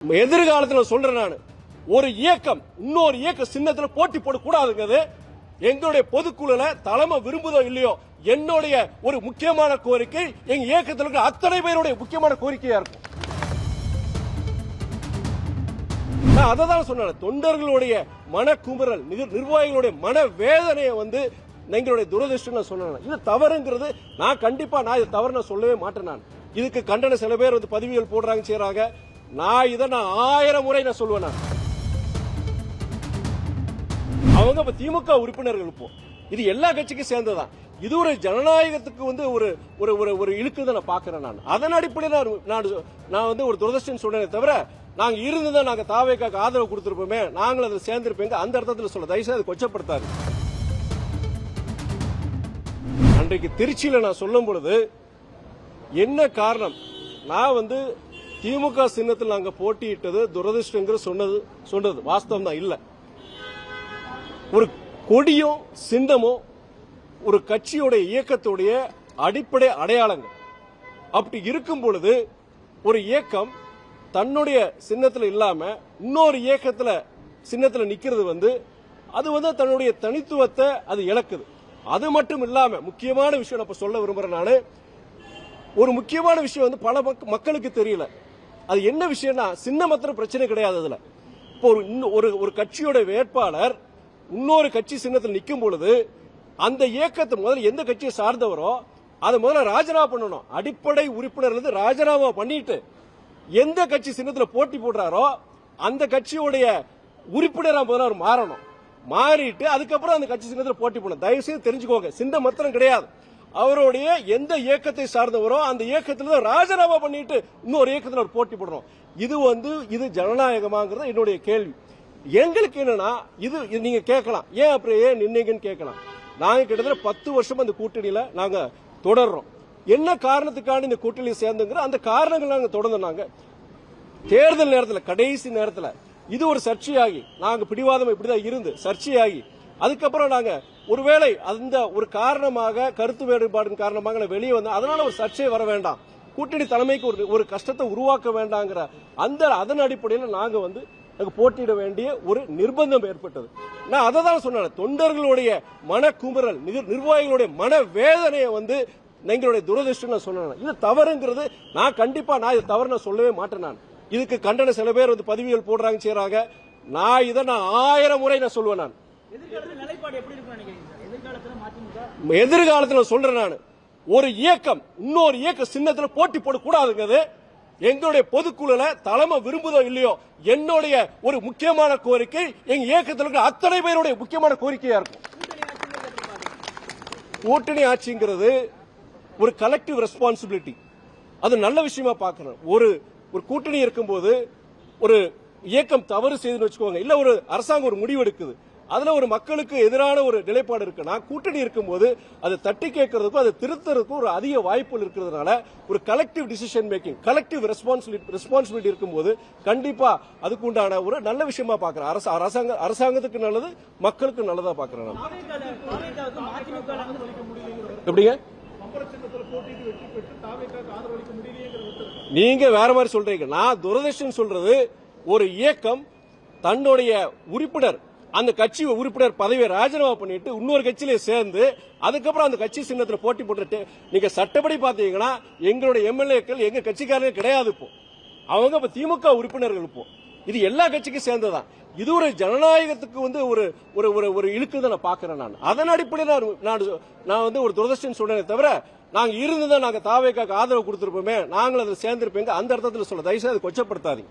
எதிர்காலத்தில் சொல்றேன் நான், ஒரு இயக்கம் இன்னொரு இயக்க சின்னத்தில் போட்டி போடக்கூடாதுங்கிறது எங்களுடைய பொதுக்குழுல தலைமை விரும்புதோ இல்லையோ என்னுடைய ஒரு முக்கியமான கோரிக்கை, எங்க இயக்கத்தில் இருக்கிற அத்தனை பேருடைய முக்கியமான கோரிக்கையா இருக்கும். நான் அதை தான் சொன்னேன், தொண்டர்களுடைய மன குமுறல், நிர்வாகிகளுடைய மன வேதனையை எங்களுடைய துரதிருஷ்டம் சொன்னேன். இது தவறுங்கிறது நான் கண்டிப்பா இதை தவறு சொல்லவே மாட்டேன். நான் இதுக்கு கண்டன சில பேர் பதிவுகள் போடுறாங்க செய்யறாங்க. நான் இதை 1000 முறை சொல்லுவேன். அவங்க திமுக உறுப்பினர்கள் இப்போ இது எல்லா கட்சிக்கும் சேர்ந்ததான். இது ஒரு ஜனநாயகத்துக்கு ஒரு இழுக்குதான் நான் பாக்குறேன். நான் அதன் அடிப்படையில் நான் ஒரு துரதிருஷ்டம் சொன்னேனே தவிர, நாங்க இருந்துதான் நாங்க தாவேக்காக்கு ஆதரவு கொடுத்திருப்போமே, நாங்கள் அதில் சேர்ந்திருப்பேங்க அந்த அர்த்தத்தில் சொல்ல தயவுசெய்து அதை கொச்சப்படுத்தாரு. அன்றைக்கு திருச்சியில நான் சொல்லும் பொழுது என்ன காரணம், நான் திமுக சின்னத்தில் நாங்க போட்டியிட்டது துரதிருஷ்டங்கிற சொன்னது வாஸ்தவம் தான். இல்ல, ஒரு கொடியோ சின்னமோ ஒரு கட்சியுடைய இயக்கத்துடைய அடிப்படை அடையாளங்கள். அப்படி இருக்கும் பொழுது ஒரு இயக்கம் தன்னுடைய சின்னத்தில் இல்லாம இன்னொரு இயக்கத்துல சின்னத்தில் நிக்கிறது அது தன்னுடைய தனித்துவத்தை அது இழக்குது. அது மட்டும் இல்லாம முக்கியமான விஷயம் நான் சொல்ல விரும்புறேன். நானு ஒரு முக்கியமான விஷயம் பல மக்களுக்கு தெரியல. அது என்ன விஷயம்னா, சின்ன மாத்திரம் பிரச்சனை கிடையாது. அதுல இப்போ ஒரு கட்சியோட வேட்பாளர் இன்னொரு கட்சி சின்னத்தில் நிற்கும் பொழுது அந்த இயக்கத்தை முதல்ல எந்த கட்சியை சார்ந்தவரோ அதை முதல்ல ராஜினாமா பண்ணணும். அடிப்படை உறுப்பினர் ராஜினாமா பண்ணிட்டு எந்த கட்சி சின்னத்தில் போட்டி போடுறாரோ அந்த கட்சியுடைய உறுப்பினரா முதல்ல மாறணும். மாறிட்டு அதுக்கப்புறம் அந்த கட்சி சின்னத்தில் போட்டி போடணும். தயவு செய்து தெரிஞ்சுக்கோங்க, சின்ன மாத்திரம் கிடையாது. அவருடைய எந்த இயக்கத்தை சார்ந்தவரோ அந்த இயக்கத்தில் ராஜினாமா பண்ணிட்டு இன்னொரு இயக்கத்தில் ஒரு போட்டி போடணும். இது ஜனநாயகமாங்கிறது என்னுடைய கேள்வி. எங்களுக்கு என்னன்னா, இது நீங்க கேட்கலாம், ஏன் அப்புறம் ஏன் நின்னீங்கன்னு கேட்கலாம். நாங்க கிட்டத்தட்ட 10 வருஷம் அந்த கூட்டணியில நாங்க தொடர்றோம். என்ன காரணத்துக்கான இந்த கூட்டணியில் சேர்ந்துங்கிற அந்த காரணங்கள் நாங்க தொடர்ந்து தேர்தல் நேரத்தில் கடைசி நேரத்தில் இது ஒரு சர்ச்சையாகி, நாங்க பிடிவாதம் இப்படிதான் இருந்து சர்ச்சையாகி, அதுக்கப்புறம் நாங்க ஒருவேளை அந்த ஒரு காரணமாக கருத்து வேறுபாடு காரணமாக வெளியே வந்தோம். அதனால ஒரு சர்ச்சை வர வேண்டாம், கூட்டணி தலைமைக்கு ஒரு கஷ்டத்தை உருவாக்க வேண்டாங்கிற அதன் அடிப்படையில் நாங்க போட்டியிட வேண்டிய ஒரு நிர்பந்தம் ஏற்பட்டது. நான் அதை தான் சொன்னேன், தொண்டர்களுடைய மன குமுறல், நிர்வாகிகளுடைய மன வேதனையை எங்களுடைய துரதிருஷ்டம் சொன்னேன். இது தவறுங்கிறது நான் கண்டிப்பா இதை தவறு சொல்லவே மாட்டேன். நான் இதுக்கு கண்டன சில பேர் பதிவுகள் போடுறாங்க செய்யறாங்க. நான் இதை 1000 முறை சொல்லுவேன். நான் எதிர்காலத்தில் சொல்றேன், நான் ஒரு இயக்கம் இன்னொரு இயக்க சின்னத்தில் போட்டி போடக்கூடாதுங்கிறது எங்களுடைய பொதுக்குழுல தலைமை விரும்புதோ இல்லையோ என்னுடைய ஒரு முக்கியமான கோரிக்கை, எங்க இயக்கத்தில் இருக்கிற அத்தனை பேருடைய முக்கியமான கோரிக்கையா இருக்கும். கூட்டணி ஆட்சிங்கிறது ஒரு கலெக்டிவ் ரெஸ்பான்சிபிலிட்டி, அது நல்ல விஷயமா பாக்குறேன். ஒரு கூட்டணி இருக்கும்போது ஒரு இயக்கம் தவறு செய்துன்னு வச்சுக்கோங்க, இல்ல ஒரு அரசாங்கம் ஒரு முடிவு எடுக்குது, அதுல ஒரு மக்களுக்கு எதிரான ஒரு நிலைப்பாடு இருக்குன்னா கூட்டணி இருக்கும்போது அதை தட்டி கேட்கறதுக்கும் அதை திருத்தறதுக்கும் ஒரு அதிக வாய்ப்புகள் இருக்கிறதுனால ஒரு collective decision making, collective responsibility இருக்கும்போது கண்டிப்பா அதுக்கு உண்டான ஒரு நல்ல விஷயமா பாக்குறேன். அரசாங்கத்துக்கு நல்லது, மக்களுக்கு நல்லதா பாக்குறேன். எப்படிங்க நீங்க வேற மாதிரி சொல்றீங்க? நான் துரதிருஷ்டம் சொல்றது, ஒரு இயக்கம் தன்னுடைய உறுப்பினர் அந்த கட்சி உறுப்பினர் பதவியை ராஜினாமா பண்ணிட்டு இன்னொரு கட்சியில சேர்ந்து அதுக்கப்புறம் அந்த கட்சி சின்னத்தில் போட்டி போட்டுட்டு, நீங்க சட்டப்படி பாத்தீங்கன்னா எங்களுடைய எம்எல்ஏக்கள் எங்க கட்சிக்காரர்கள் கிடையாது. இப்போ அவங்க திமுக உறுப்பினர்கள். இப்போ இது எல்லா கட்சிக்கும் சேர்ந்ததான். இது ஒரு ஜனநாயகத்துக்கு ஒரு இழுக்குதான் நான் பாக்குறேன். நான் அதன் அடிப்படையில் நான் ஒரு துரதிருஷ்டம் சொன்னேனே தவிர, நாங்க இருந்துதான் நாங்க தாவேக்காக்கு ஆதரவு கொடுத்திருப்போமே, நாங்கள் அதில் சேர்ந்திருப்பேங்க அந்த அர்த்தத்தில் சொல்ல தயவுசெய்து அதை கொச்சப்படுத்தாதீங்க.